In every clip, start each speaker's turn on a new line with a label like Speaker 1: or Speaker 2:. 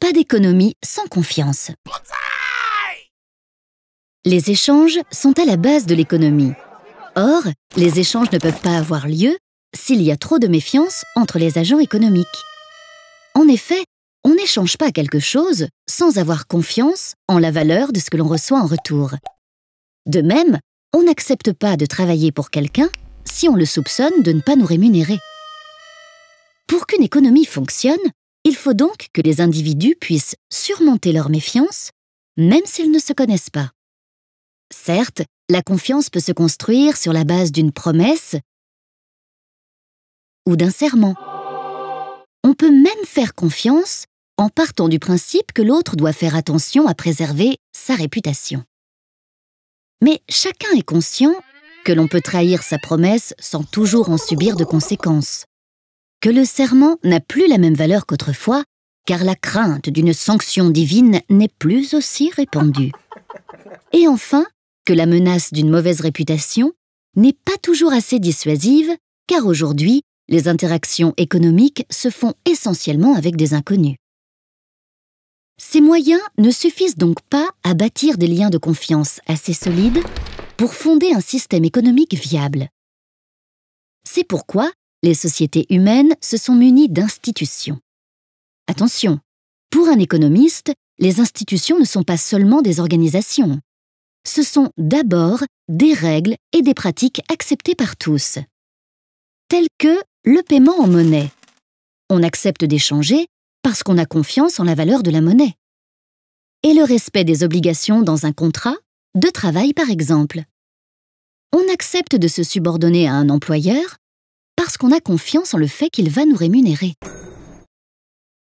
Speaker 1: Pas d'économie sans confiance. Les échanges sont à la base de l'économie. Or, les échanges ne peuvent pas avoir lieu s'il y a trop de méfiance entre les agents économiques. En effet, on n'échange pas quelque chose sans avoir confiance en la valeur de ce que l'on reçoit en retour. De même, on n'accepte pas de travailler pour quelqu'un si on le soupçonne de ne pas nous rémunérer. Pour qu'une économie fonctionne, il faut donc que les individus puissent surmonter leur méfiance, même s'ils ne se connaissent pas. Certes, la confiance peut se construire sur la base d'une promesse ou d'un serment. On peut même faire confiance en partant du principe que l'autre doit faire attention à préserver sa réputation. Mais chacun est conscient que l'on peut trahir sa promesse sans toujours en subir de conséquences, que le serment n'a plus la même valeur qu'autrefois, car la crainte d'une sanction divine n'est plus aussi répandue. Et enfin, que la menace d'une mauvaise réputation n'est pas toujours assez dissuasive, car aujourd'hui, les interactions économiques se font essentiellement avec des inconnus. Ces moyens ne suffisent donc pas à bâtir des liens de confiance assez solides pour fonder un système économique viable. C'est pourquoi les sociétés humaines se sont munies d'institutions. Attention, pour un économiste, les institutions ne sont pas seulement des organisations. Ce sont d'abord des règles et des pratiques acceptées par tous, telles que le paiement en monnaie. On accepte d'échanger parce qu'on a confiance en la valeur de la monnaie. Et le respect des obligations dans un contrat de travail, par exemple. On accepte de se subordonner à un employeur parce qu'on a confiance en le fait qu'il va nous rémunérer.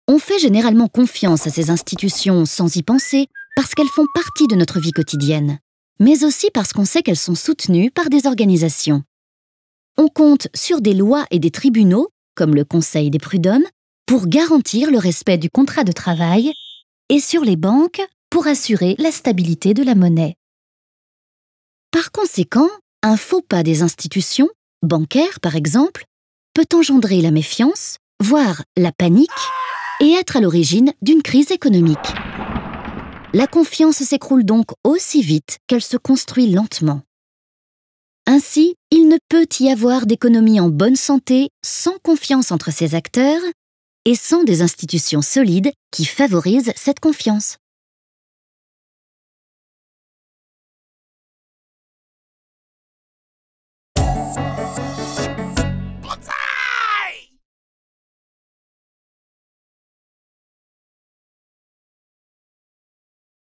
Speaker 1: On fait généralement confiance à ces institutions sans y penser parce qu'elles font partie de notre vie quotidienne, mais aussi parce qu'on sait qu'elles sont soutenues par des organisations. On compte sur des lois et des tribunaux, comme le Conseil des prud'hommes, pour garantir le respect du contrat de travail et sur les banques pour assurer la stabilité de la monnaie. Par conséquent, un faux pas des institutions, bancaires par exemple, peut engendrer la méfiance, voire la panique, et être à l'origine d'une crise économique. La confiance s'écroule donc aussi vite qu'elle se construit lentement. Ainsi, il ne peut y avoir d'économie en bonne santé sans confiance entre ses acteurs et sans des institutions solides qui favorisent cette confiance.